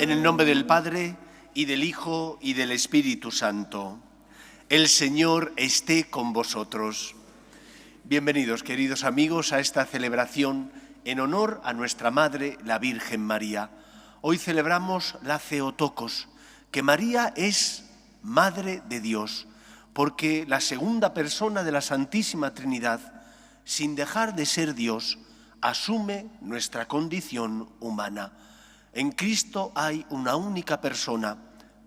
En el nombre del Padre, y del Hijo, y del Espíritu Santo. El Señor esté con vosotros. Bienvenidos, queridos amigos, a esta celebración en honor a nuestra Madre, la Virgen María. Hoy celebramos la Theotokos, que María es Madre de Dios, porque la segunda persona de la Santísima Trinidad, sin dejar de ser Dios, asume nuestra condición humana. En Cristo hay una única persona,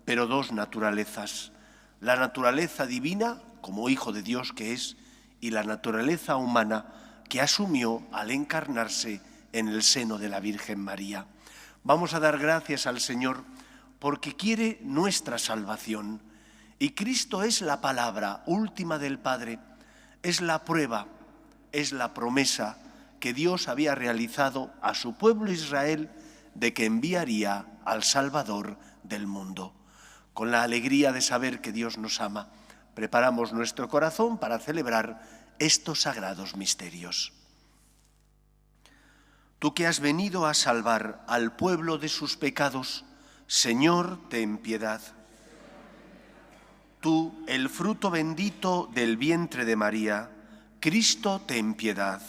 pero dos naturalezas. La naturaleza divina, como Hijo de Dios que es, y la naturaleza humana que asumió al encarnarse en el seno de la Virgen María. Vamos a dar gracias al Señor porque quiere nuestra salvación. Y Cristo es la palabra última del Padre, es la prueba, es la promesa que Dios había realizado a su pueblo Israel de que enviaría al Salvador del mundo. Con la alegría de saber que Dios nos ama, preparamos nuestro corazón para celebrar estos sagrados misterios. Tú que has venido a salvar al pueblo de sus pecados, Señor, ten piedad. Tú, el fruto bendito del vientre de María, Cristo, ten piedad.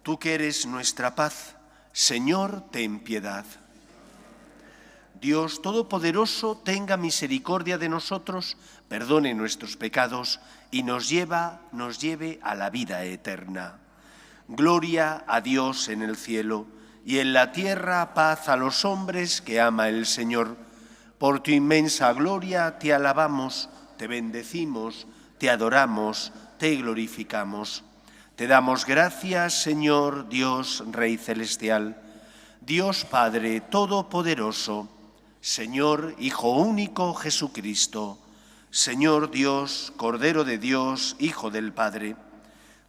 Tú que eres nuestra paz, Señor, ten piedad. Dios Todopoderoso, tenga misericordia de nosotros, perdone nuestros pecados y nos lleve a la vida eterna. Gloria a Dios en el cielo y en la tierra paz a los hombres que ama el Señor. Por tu inmensa gloria te alabamos, te bendecimos, te adoramos, te glorificamos. Te damos gracias, Señor Dios Rey Celestial, Dios Padre Todopoderoso, Señor Hijo único Jesucristo, Señor Dios, Cordero de Dios, Hijo del Padre.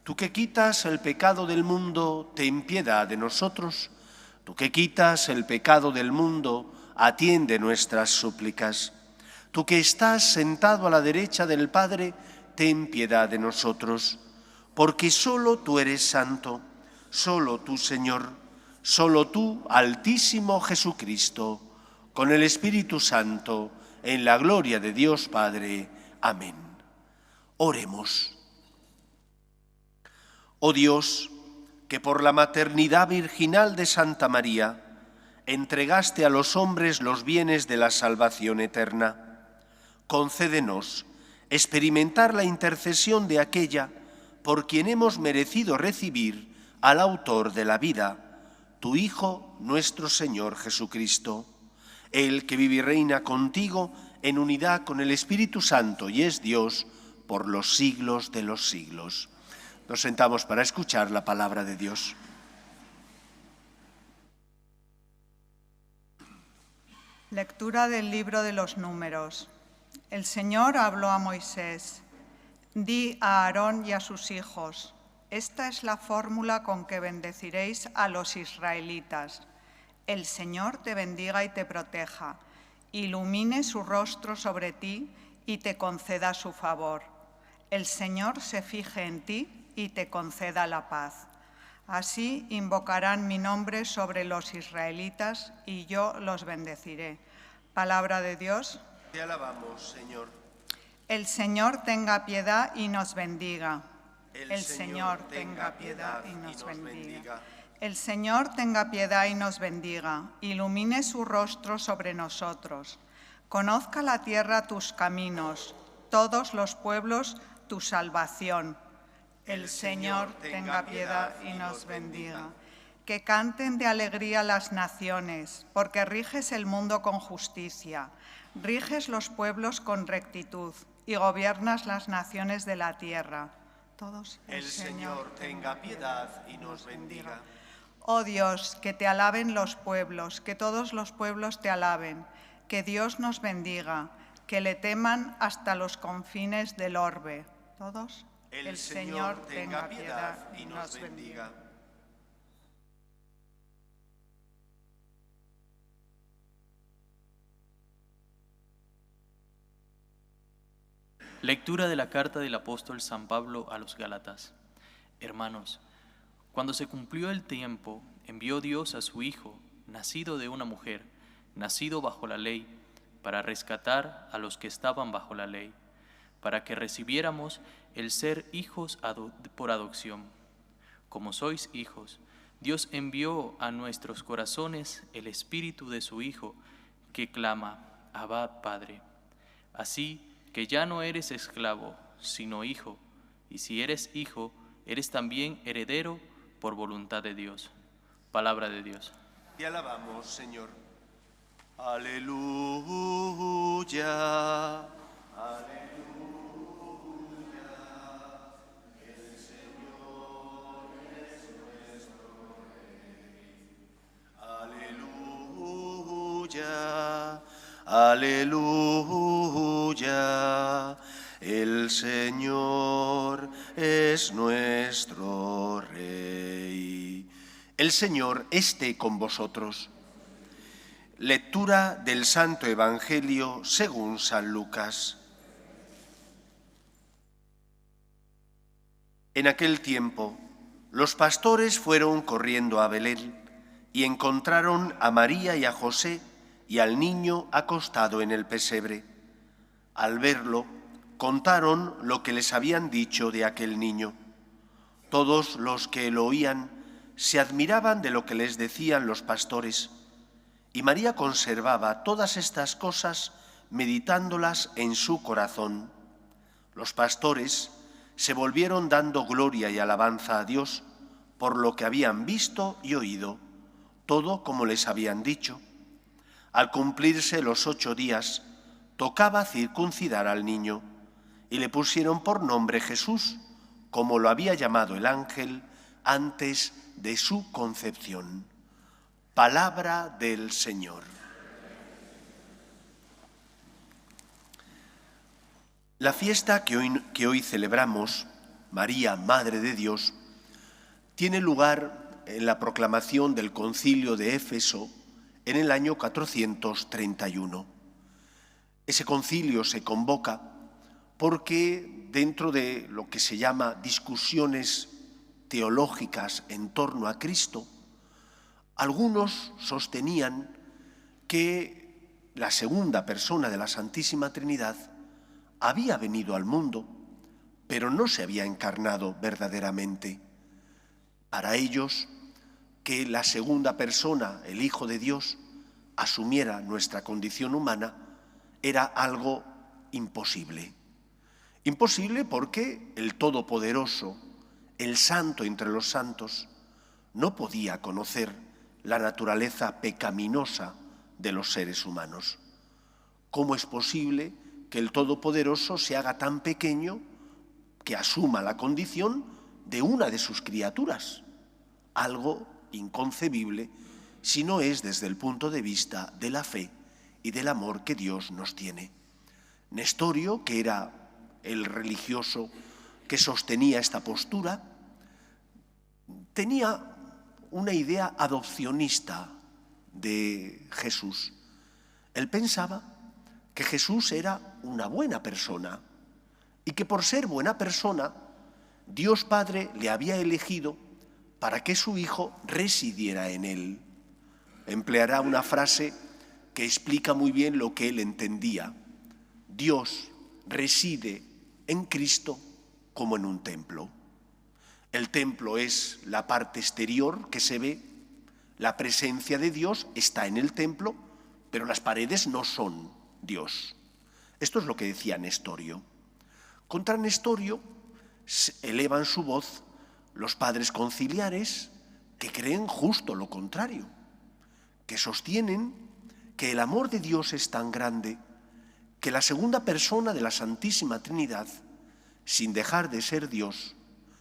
Tú que quitas el pecado del mundo, ten piedad de nosotros. Tú que quitas el pecado del mundo, atiende nuestras súplicas. Tú que estás sentado a la derecha del Padre, ten piedad de nosotros. Porque solo tú eres santo, solo tú, Señor, solo tú, Altísimo Jesucristo, con el Espíritu Santo, en la gloria de Dios Padre. Amén. Oremos. Oh Dios, que por la maternidad virginal de Santa María entregaste a los hombres los bienes de la salvación eterna, concédenos experimentar la intercesión de aquella por quien hemos merecido recibir al autor de la vida, tu Hijo, nuestro Señor Jesucristo, Él que vive y reina contigo en unidad con el Espíritu Santo y es Dios por los siglos de los siglos. Nos sentamos para escuchar la palabra de Dios. Lectura del libro de los Números. El Señor habló a Moisés. Di a Aarón y a sus hijos, esta es la fórmula con que bendeciréis a los israelitas. El Señor te bendiga y te proteja, ilumine su rostro sobre ti y te conceda su favor. El Señor se fije en ti y te conceda la paz. Así invocarán mi nombre sobre los israelitas y yo los bendeciré. Palabra de Dios. Te alabamos, Señor. El Señor tenga piedad y nos bendiga. El Señor tenga piedad y nos bendiga. El Señor tenga piedad y nos bendiga. Ilumine su rostro sobre nosotros. Conozca la tierra tus caminos, todos los pueblos tu salvación. El Señor tenga piedad y nos bendiga. Que canten de alegría las naciones, porque riges el mundo con justicia, riges los pueblos con rectitud y gobiernas las naciones de la tierra. Todos. El Señor tenga piedad y nos bendiga. Oh Dios, que te alaben los pueblos, que todos los pueblos te alaben, que Dios nos bendiga, que le teman hasta los confines del orbe. Todos. El Señor tenga piedad y nos bendiga. Lectura de la carta del apóstol San Pablo a los Gálatas. Hermanos, cuando se cumplió el tiempo, envió Dios a su Hijo, nacido de una mujer, nacido bajo la ley, para rescatar a los que estaban bajo la ley, para que recibiéramos el ser hijos por adopción. Como sois hijos, Dios envió a nuestros corazones el Espíritu de su Hijo, que clama, Abba, Padre. Así que ya no eres esclavo, sino hijo, y si eres hijo, eres también heredero por voluntad de Dios. Palabra de Dios. Te alabamos, Señor. Aleluya. Aleluya. El Señor es nuestro Rey. Aleluya. Aleluya. El Señor es nuestro Rey. El Señor esté con vosotros. Lectura del Santo Evangelio según San Lucas. En aquel tiempo, los pastores fueron corriendo a Belén y encontraron a María y a José y al niño acostado en el pesebre. Al verlo, contaron lo que les habían dicho de aquel niño. Todos los que lo oían se admiraban de lo que les decían los pastores. Y María conservaba todas estas cosas, meditándolas en su corazón. Los pastores se volvieron dando gloria y alabanza a Dios por lo que habían visto y oído, todo como les habían dicho. Al cumplirse los 8 días, tocaba circuncidar al niño, y le pusieron por nombre Jesús, como lo había llamado el ángel antes de su concepción. Palabra del Señor. La fiesta que hoy celebramos, María, Madre de Dios, tiene lugar en la proclamación del Concilio de Éfeso en el año 431. Ese concilio se convoca porque dentro de lo que se llama discusiones teológicas en torno a Cristo, algunos sostenían que la segunda persona de la Santísima Trinidad había venido al mundo, pero no se había encarnado verdaderamente. Para ellos, que la segunda persona, el Hijo de Dios, asumiera nuestra condición humana, era algo imposible. Imposible porque el Todopoderoso, el Santo entre los santos, no podía conocer la naturaleza pecaminosa de los seres humanos. ¿Cómo es posible que el Todopoderoso se haga tan pequeño que asuma la condición de una de sus criaturas? Algo inconcebible si no es desde el punto de vista de la fe y del amor que Dios nos tiene. Nestorio, que era el religioso que sostenía esta postura, tenía una idea adopcionista de Jesús. Él pensaba que Jesús era una buena persona y que por ser buena persona, Dios Padre le había elegido para que su Hijo residiera en él. Empleará una frase que explica muy bien lo que él entendía. Dios reside en Cristo como en un templo. El templo es la parte exterior que se ve, la presencia de Dios está en el templo, pero las paredes no son Dios. Esto es lo que decía Nestorio. Contra Nestorio elevan su voz los padres conciliares que creen justo lo contrario, que sostienen que el amor de Dios es tan grande que la segunda persona de la Santísima Trinidad, sin dejar de ser Dios,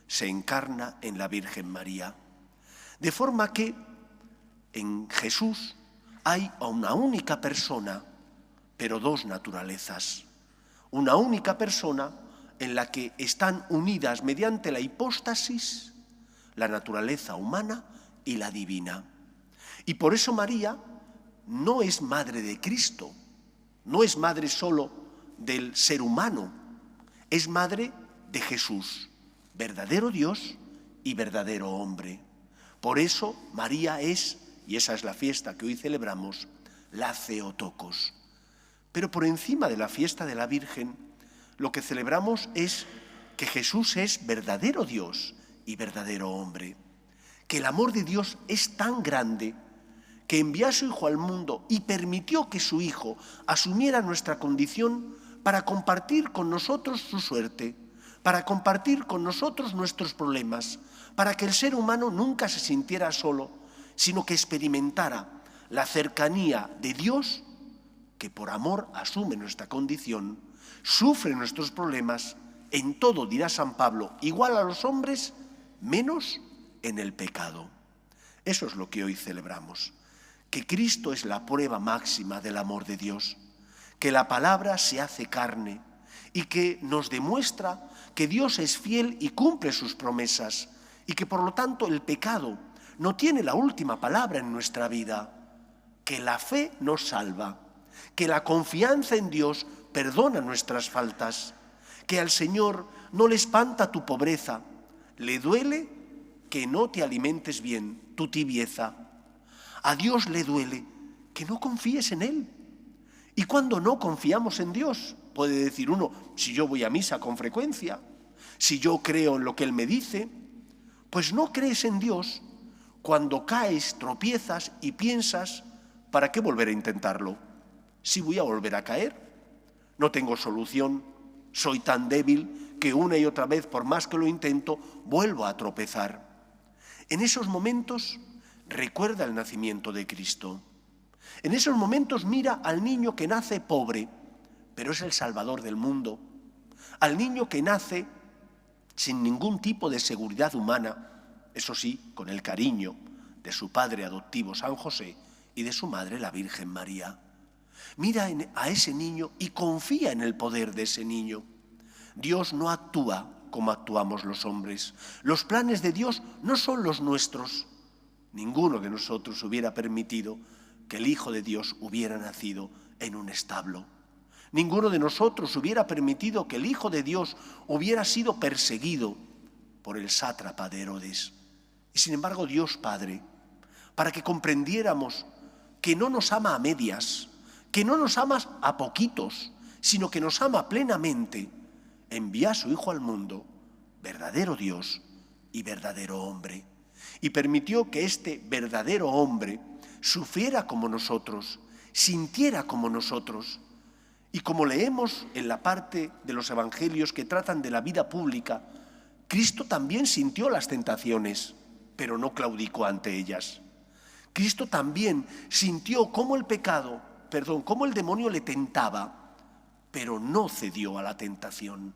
se encarna en la Virgen María. De forma que en Jesús hay una única persona, pero dos naturalezas. Una única persona en la que están unidas mediante la hipóstasis la naturaleza humana y la divina. Y por eso María no es madre de Cristo, no es madre solo del ser humano, es madre de Jesús, verdadero Dios y verdadero hombre. Por eso María es, y esa es la fiesta que hoy celebramos, la Theotokos. Pero por encima de la fiesta de la Virgen, lo que celebramos es que Jesús es verdadero Dios y verdadero hombre, que el amor de Dios es tan grande que envió a su Hijo al mundo y permitió que su Hijo asumiera nuestra condición para compartir con nosotros su suerte, para compartir con nosotros nuestros problemas, para que el ser humano nunca se sintiera solo, sino que experimentara la cercanía de Dios, que por amor asume nuestra condición, sufre nuestros problemas, en todo, dirá San Pablo, igual a los hombres, menos en el pecado. Eso es lo que hoy celebramos, que Cristo es la prueba máxima del amor de Dios, que la palabra se hace carne y que nos demuestra que Dios es fiel y cumple sus promesas y que por lo tanto el pecado no tiene la última palabra en nuestra vida, que la fe nos salva, que la confianza en Dios perdona nuestras faltas, que al Señor no le espanta tu pobreza, le duele que no te alimentes bien, tu tibieza. A Dios le duele que no confíes en Él. Y cuando no confiamos en Dios, puede decir uno, si yo voy a misa con frecuencia, si yo creo en lo que Él me dice, pues no crees en Dios cuando caes, tropiezas y piensas, ¿para qué volver a intentarlo? Si voy a volver a caer, no tengo solución, soy tan débil que una y otra vez, por más que lo intento, vuelvo a tropezar. En esos momentos recuerda el nacimiento de Cristo. En esos momentos mira al niño que nace pobre, pero es el Salvador del mundo. Al niño que nace sin ningún tipo de seguridad humana, eso sí, con el cariño de su padre adoptivo San José y de su madre la Virgen María. Mira a ese niño y confía en el poder de ese niño. Dios no actúa como actuamos los hombres. Los planes de Dios no son los nuestros. Ninguno de nosotros hubiera permitido que el Hijo de Dios hubiera nacido en un establo. Ninguno de nosotros hubiera permitido que el Hijo de Dios hubiera sido perseguido por el sátrapa de Herodes. Y sin embargo, Dios Padre, para que comprendiéramos que no nos ama a medias, que no nos ama a poquitos, sino que nos ama plenamente, envía a su Hijo al mundo, verdadero Dios y verdadero hombre. Y permitió que este verdadero hombre sufriera como nosotros, sintiera como nosotros. Y como leemos en la parte de los evangelios que tratan de la vida pública, Cristo también sintió las tentaciones, pero no claudicó ante ellas. Cristo también sintió cómo cómo el demonio le tentaba, pero no cedió a la tentación,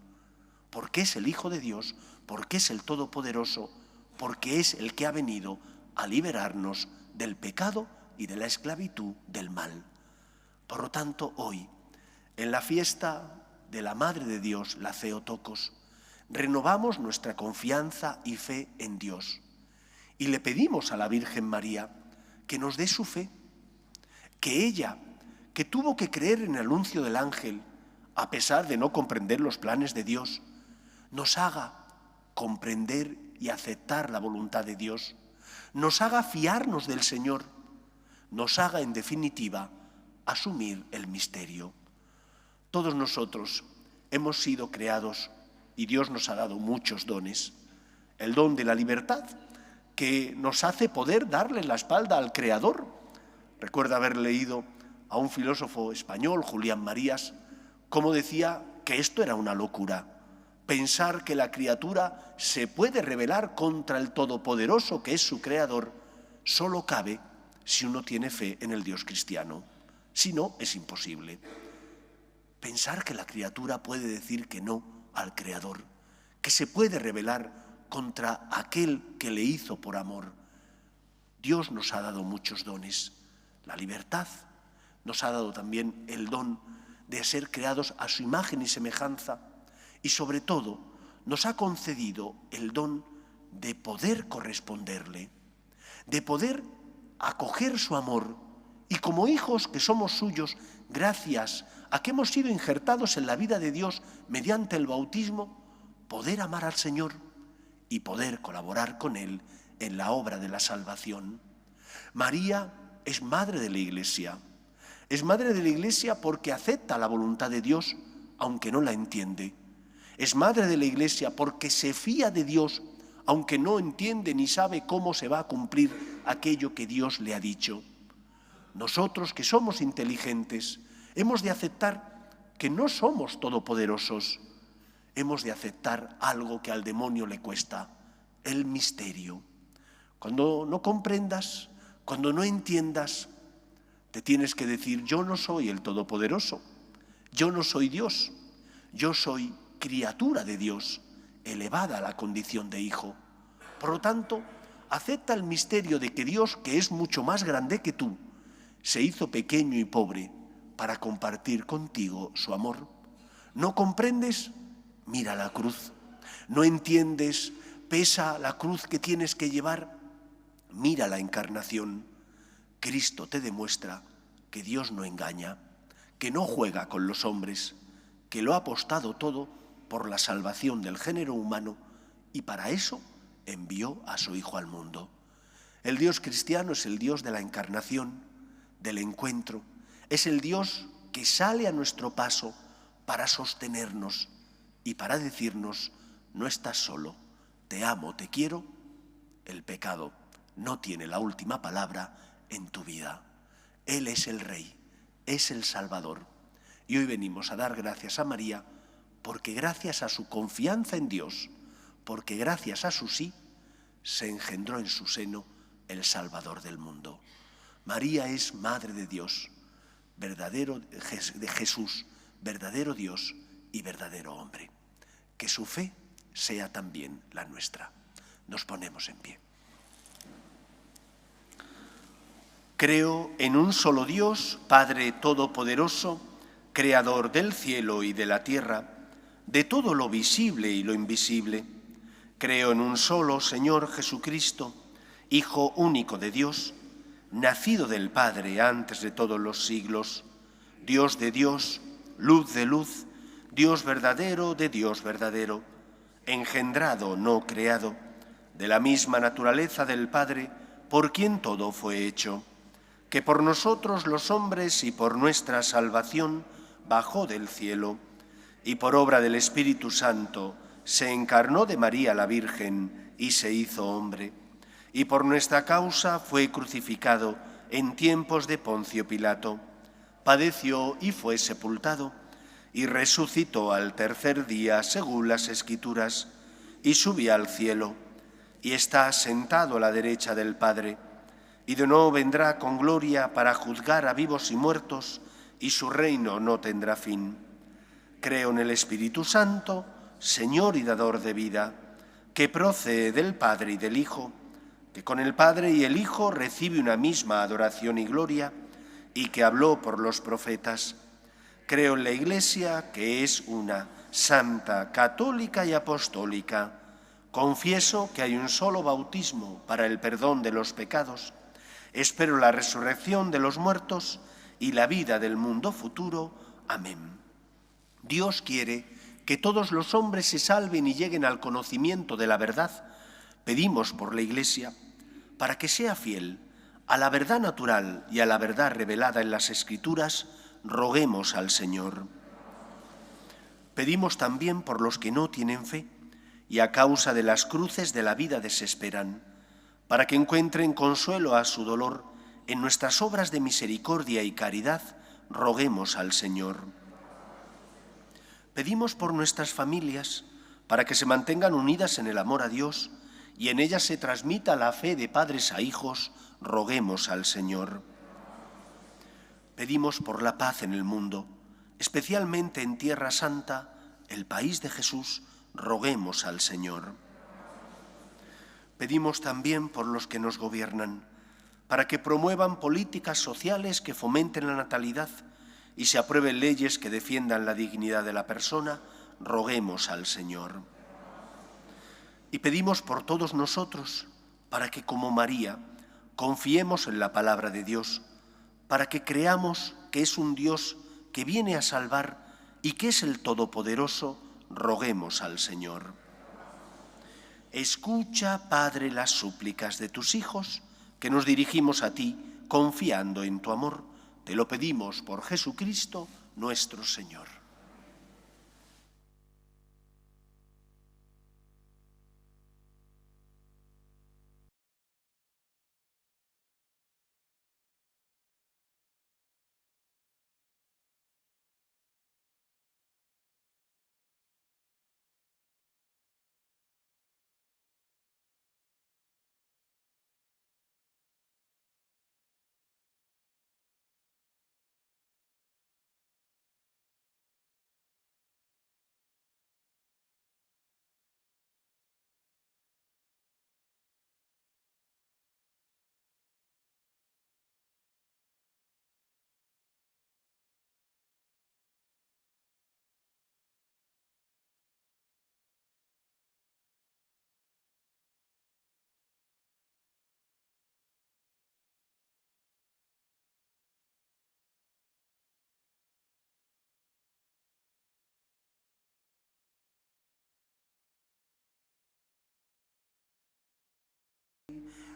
porque es el Hijo de Dios, porque es el Todopoderoso, porque es el que ha venido a liberarnos del pecado y de la esclavitud del mal. Por lo tanto, hoy, en la fiesta de la Madre de Dios, la Theotokos, renovamos nuestra confianza y fe en Dios y le pedimos a la Virgen María que nos dé su fe, que ella, que tuvo que creer en el anuncio del ángel, a pesar de no comprender los planes de Dios, nos haga comprender y aceptar la voluntad de Dios, nos haga fiarnos del Señor, nos haga, en definitiva, asumir el misterio. Todos nosotros hemos sido creados y Dios nos ha dado muchos dones. El don de la libertad, que nos hace poder darle la espalda al Creador. Recuerdo haber leído a un filósofo español, Julián Marías, cómo decía que esto era una locura. Pensar que la criatura se puede rebelar contra el Todopoderoso, que es su Creador, solo cabe si uno tiene fe en el Dios cristiano. Si no, es imposible. Pensar que la criatura puede decir que no al Creador, que se puede rebelar contra aquel que le hizo por amor. Dios nos ha dado muchos dones. La libertad, nos ha dado también el don de ser creados a su imagen y semejanza, y sobre todo nos ha concedido el don de poder corresponderle, de poder acoger su amor, y como hijos que somos suyos, gracias a que hemos sido injertados en la vida de Dios mediante el bautismo, poder amar al Señor y poder colaborar con Él en la obra de la salvación. María es madre de la Iglesia. Es madre de la Iglesia porque acepta la voluntad de Dios, aunque no la entiende. Es madre de la Iglesia porque se fía de Dios, aunque no entiende ni sabe cómo se va a cumplir aquello que Dios le ha dicho. Nosotros, que somos inteligentes, hemos de aceptar que no somos todopoderosos. Hemos de aceptar algo que al demonio le cuesta, el misterio. Cuando no comprendas, cuando no entiendas, te tienes que decir: yo no soy el Todopoderoso, yo no soy Dios, yo soy criatura de Dios, elevada a la condición de hijo. Por lo tanto, acepta el misterio de que Dios, que es mucho más grande que tú, se hizo pequeño y pobre para compartir contigo su amor. ¿No comprendes? Mira la cruz. ¿No entiendes? Pesa la cruz que tienes que llevar. Mira la encarnación. Cristo te demuestra que Dios no engaña, que no juega con los hombres, que lo ha apostado todo por la salvación del género humano y para eso envió a su Hijo al mundo. El Dios cristiano es el Dios de la encarnación, del encuentro. Es el Dios que sale a nuestro paso para sostenernos y para decirnos: no estás solo, te amo, te quiero. El pecado no tiene la última palabra en tu vida. Él es el Rey, es el Salvador. Y hoy venimos a dar gracias a María porque gracias a su confianza en Dios, porque gracias a su sí, se engendró en su seno el Salvador del mundo. María es Madre de Dios, verdadero de Jesús, verdadero Dios y verdadero hombre. Que su fe sea también la nuestra. Nos ponemos en pie. Creo en un solo Dios, Padre Todopoderoso, Creador del cielo y de la tierra, de todo lo visible y lo invisible. Creo en un solo Señor Jesucristo, Hijo único de Dios, nacido del Padre antes de todos los siglos, Dios de Dios, luz de luz, Dios verdadero de Dios verdadero, engendrado, no creado, de la misma naturaleza del Padre, por quien todo fue hecho, que por nosotros los hombres y por nuestra salvación bajó del cielo, y por obra del Espíritu Santo se encarnó de María la Virgen y se hizo hombre, y por nuestra causa fue crucificado en tiempos de Poncio Pilato, padeció y fue sepultado, y resucitó al tercer día según las Escrituras, y subió al cielo, y está sentado a la derecha del Padre, y de nuevo vendrá con gloria para juzgar a vivos y muertos, y su reino no tendrá fin. Creo en el Espíritu Santo, Señor y dador de vida, que procede del Padre y del Hijo, que con el Padre y el Hijo recibe una misma adoración y gloria, y que habló por los profetas. Creo en la Iglesia, que es una, santa, católica y apostólica. Confieso que hay un solo bautismo para el perdón de los pecados. Espero la resurrección de los muertos y la vida del mundo futuro. Amén. Dios quiere que todos los hombres se salven y lleguen al conocimiento de la verdad. Pedimos por la Iglesia para que sea fiel a la verdad natural y a la verdad revelada en las Escrituras. Roguemos al Señor. Pedimos también por los que no tienen fe y a causa de las cruces de la vida desesperan, para que encuentren consuelo a su dolor en nuestras obras de misericordia y caridad. Roguemos al Señor. Pedimos por nuestras familias, para que se mantengan unidas en el amor a Dios y en ellas se transmita la fe de padres a hijos. Roguemos al Señor. Pedimos por la paz en el mundo, especialmente en Tierra Santa, el país de Jesús. Roguemos al Señor. Pedimos también por los que nos gobiernan, para que promuevan políticas sociales que fomenten la natalidad y se aprueben leyes que defiendan la dignidad de la persona. Roguemos al Señor. Y pedimos por todos nosotros, para que como María confiemos en la palabra de Dios, para que creamos que es un Dios que viene a salvar y que es el Todopoderoso. Roguemos al Señor. Escucha, Padre, las súplicas de tus hijos, que nos dirigimos a ti, confiando en tu amor. Te lo pedimos por Jesucristo nuestro Señor.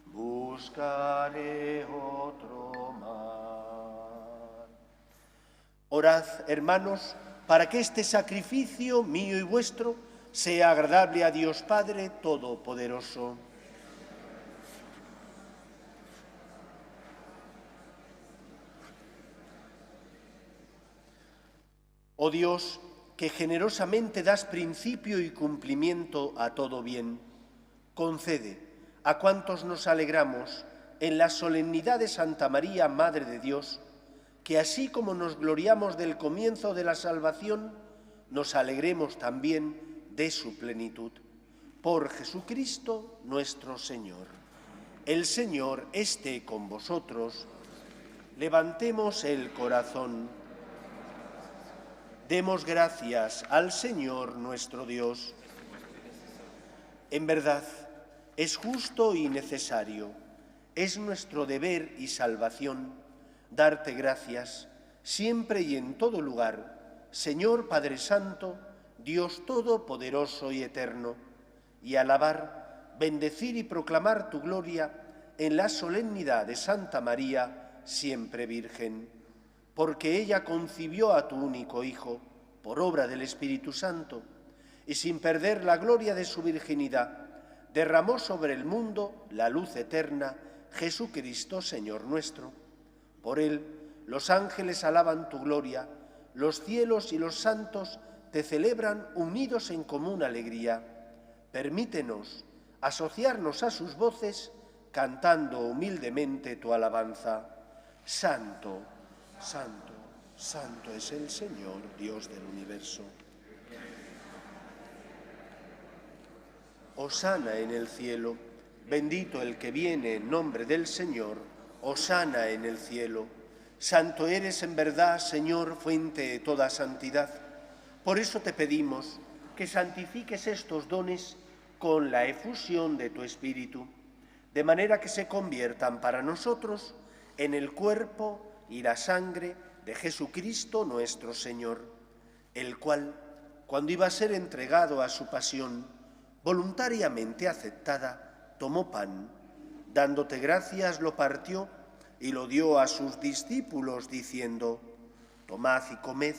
Buscaré otro mar. Orad, hermanos, para que este sacrificio mío y vuestro sea agradable a Dios Padre Todopoderoso. Oh Dios, que generosamente das principio y cumplimiento a todo bien, concede a cuantos nos alegramos en la solemnidad de Santa María, Madre de Dios, que así como nos gloriamos del comienzo de la salvación, nos alegremos también de su plenitud. Por Jesucristo nuestro Señor. El Señor esté con vosotros. Levantemos el corazón. Demos gracias al Señor nuestro Dios. En verdad, es justo y necesario, es nuestro deber y salvación, darte gracias siempre y en todo lugar, Señor Padre Santo, Dios Todopoderoso y Eterno, y alabar, bendecir y proclamar tu gloria en la solemnidad de Santa María, siempre Virgen, porque ella concibió a tu único Hijo, por obra del Espíritu Santo, y sin perder la gloria de su virginidad, derramó sobre el mundo la luz eterna, Jesucristo, Señor nuestro. Por él, los ángeles alaban tu gloria, los cielos y los santos te celebran unidos en común alegría. Permítenos asociarnos a sus voces, cantando humildemente tu alabanza. Santo, santo, santo es el Señor, Dios del universo. Hosana en el cielo, bendito el que viene en nombre del Señor, hosana en el cielo. Santo eres en verdad, Señor, fuente de toda santidad. Por eso te pedimos que santifiques estos dones con la efusión de tu Espíritu, de manera que se conviertan para nosotros en el cuerpo y la sangre de Jesucristo nuestro Señor, el cual, cuando iba a ser entregado a su pasión, voluntariamente aceptada, tomó pan, dándote gracias lo partió y lo dio a sus discípulos diciendo: tomad y comed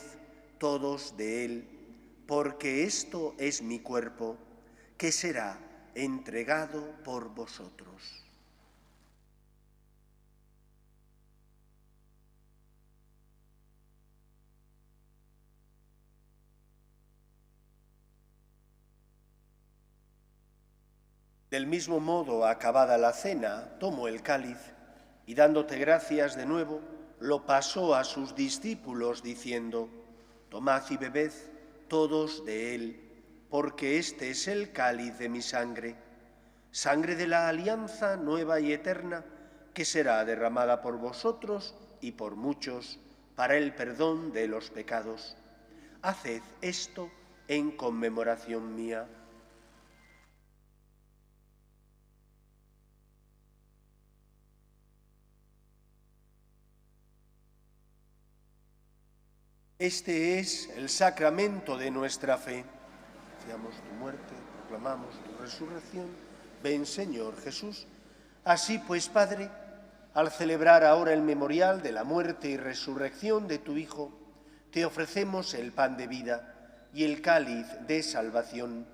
todos de él, porque esto es mi cuerpo, que será entregado por vosotros. Del mismo modo, acabada la cena, tomó el cáliz y dándote gracias de nuevo, lo pasó a sus discípulos diciendo: tomad y bebed todos de él, porque este es el cáliz de mi sangre, sangre de la alianza nueva y eterna, que será derramada por vosotros y por muchos para el perdón de los pecados. Haced esto en conmemoración mía. Este es el sacramento de nuestra fe. Anunciamos tu muerte, proclamamos tu resurrección. Ven, Señor Jesús. Así pues, Padre, Al celebrar ahora el memorial de la muerte y resurrección de tu Hijo, te ofrecemos el pan de vida y el cáliz de salvación,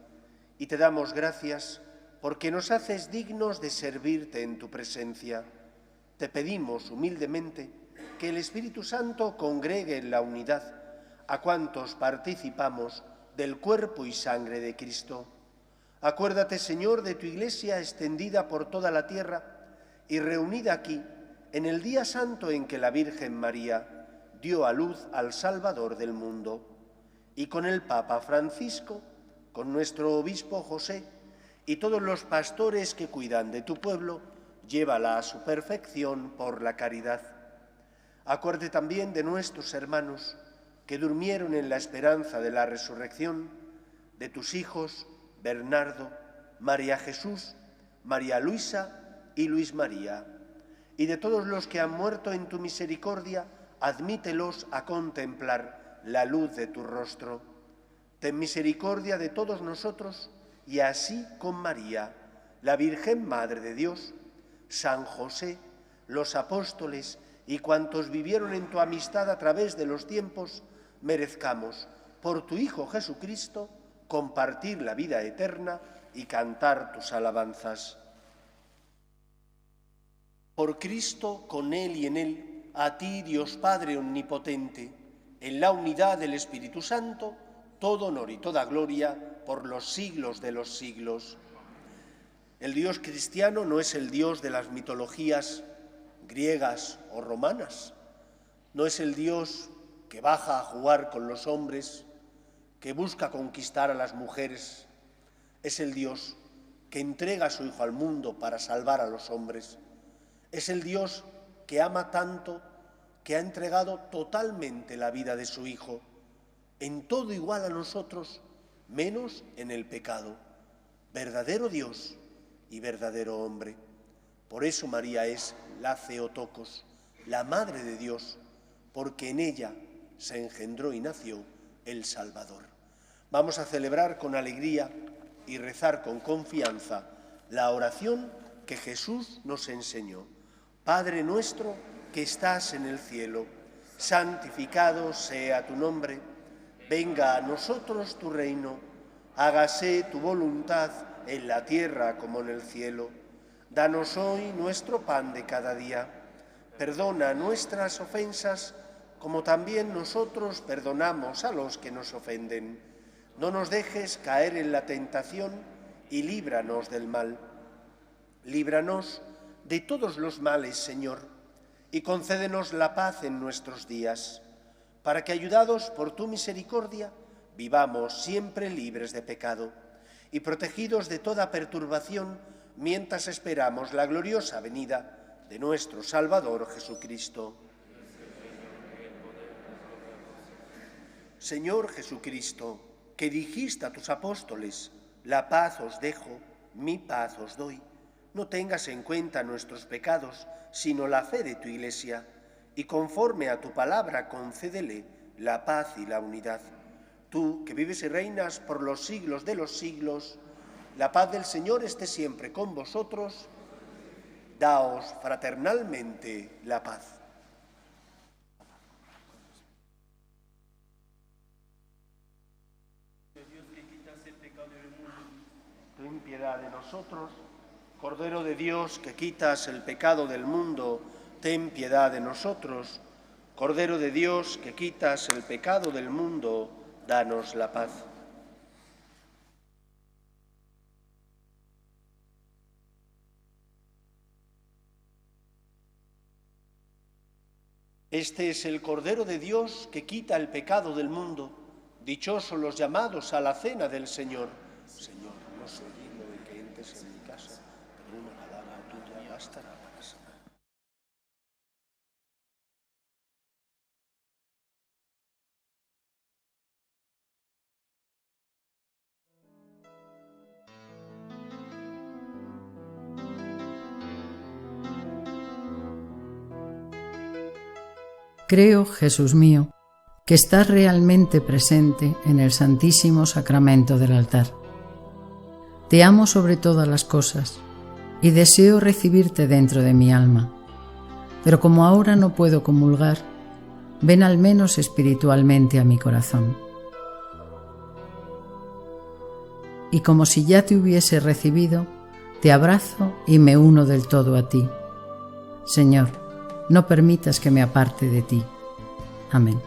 y te damos gracias porque nos haces dignos de servirte en tu presencia. Te pedimos humildemente que el Espíritu Santo congregue en la unidad a cuantos participamos del cuerpo y sangre de Cristo. Acuérdate, Señor, de tu Iglesia extendida por toda la tierra y reunida aquí en el día santo en que la Virgen María dio a luz al Salvador del mundo, y con el Papa Francisco, con nuestro obispo José y todos los pastores que cuidan de tu pueblo, llévala a su perfección por la caridad. Acuérdate también de nuestros hermanos que durmieron en la esperanza de la resurrección, de tus hijos Bernardo, María Jesús, María Luisa y Luis María, y de todos los que han muerto en tu misericordia, admítelos a contemplar la luz de tu rostro. Ten misericordia de todos nosotros, y así con María, la Virgen Madre de Dios, San José, los apóstoles y cuantos vivieron en tu amistad a través de los tiempos, merezcamos, por tu Hijo Jesucristo, compartir la vida eterna y cantar tus alabanzas. Por Cristo, con Él y en Él, a ti, Dios Padre omnipotente, en la unidad del Espíritu Santo, todo honor y toda gloria por los siglos de los siglos. El Dios cristiano no es el Dios de las mitologías griegas o romanas, no es el Dios que baja a jugar con los hombres, que busca conquistar a las mujeres, es el Dios que entrega a su Hijo al mundo para salvar a los hombres, es el Dios que ama tanto, que ha entregado totalmente la vida de su Hijo, en todo igual a nosotros, menos en el pecado, verdadero Dios y verdadero hombre. Por eso María es la Theotokos, la Madre de Dios, porque en ella se engendró y nació el Salvador. Vamos a celebrar con alegría y rezar con confianza la oración que Jesús nos enseñó. Padre nuestro que estás en el cielo, santificado sea tu nombre. Venga a nosotros tu reino, hágase tu voluntad en la tierra como en el cielo. Danos hoy nuestro pan de cada día. Perdona nuestras ofensas, como también nosotros perdonamos a los que nos ofenden. No nos dejes caer en la tentación y líbranos del mal. Líbranos de todos los males, Señor, y concédenos la paz en nuestros días, para que, ayudados por tu misericordia, vivamos siempre libres de pecado y protegidos de toda perturbación, mientras esperamos la gloriosa venida de nuestro Salvador Jesucristo. Señor Jesucristo, que dijiste a tus apóstoles, la paz os dejo, mi paz os doy, no tengas en cuenta nuestros pecados, sino la fe de tu Iglesia, y conforme a tu palabra concédele la paz y la unidad. Tú, que vives y reinas por los siglos de los siglos, la paz del Señor esté siempre con vosotros. Daos fraternalmente la paz. Dios que quitas el pecado del mundo, ten piedad de nosotros. Cordero de Dios, que quitas el pecado del mundo, ten piedad de nosotros. Cordero de Dios, que quitas el pecado del mundo, danos la paz. Este es el Cordero de Dios que quita el pecado del mundo. Dichosos los llamados a la cena del Señor. Señor, no soy digno de que entres en mi casa, pero una palabra tuya bastará para sanar. Creo, Jesús mío, que estás realmente presente en el Santísimo Sacramento del altar. Te amo sobre todas las cosas y deseo recibirte dentro de mi alma, pero como ahora no puedo comulgar, ven al menos espiritualmente a mi corazón. Y como si ya te hubiese recibido, te abrazo y me uno del todo a ti. Señor, no permitas que me aparte de ti. Amén.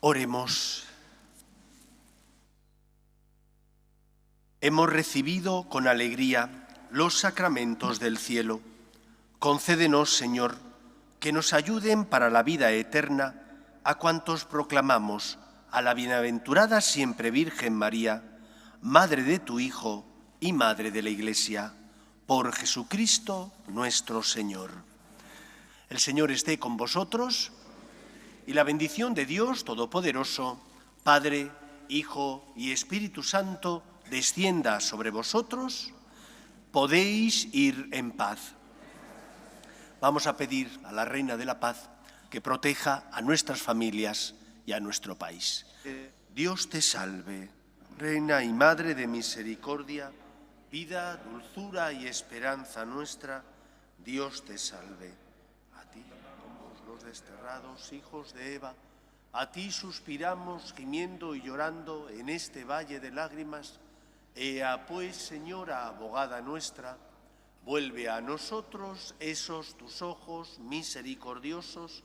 Oremos. Hemos recibido con alegría los sacramentos del cielo. Concédenos, Señor, que nos ayuden para la vida eterna a cuantos proclamamos a la bienaventurada siempre Virgen María, Madre de tu Hijo y Madre de la Iglesia, por Jesucristo nuestro Señor. El Señor esté con vosotros. Y la bendición de Dios Todopoderoso, Padre, Hijo y Espíritu Santo, descienda sobre vosotros. Podéis ir en paz. Vamos a pedir a la Reina de la Paz que proteja a nuestras familias y a nuestro país. Dios te salve, Reina y Madre de misericordia, vida, dulzura y esperanza nuestra. Dios te salve. A ti, los desterrados hijos de Eva, a ti suspiramos gimiendo y llorando en este valle de lágrimas. Ea pues, Señora, abogada nuestra, vuelve a nosotros esos tus ojos misericordiosos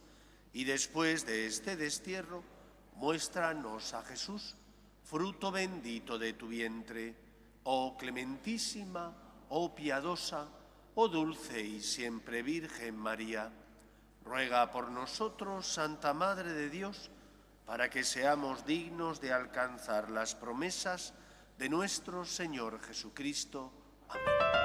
y después de este destierro, muéstranos a Jesús, fruto bendito de tu vientre. Oh clementísima, oh piadosa, oh dulce y siempre Virgen María, ruega por nosotros, Santa Madre de Dios, para que seamos dignos de alcanzar las promesas de nuestro Señor Jesucristo. Amén.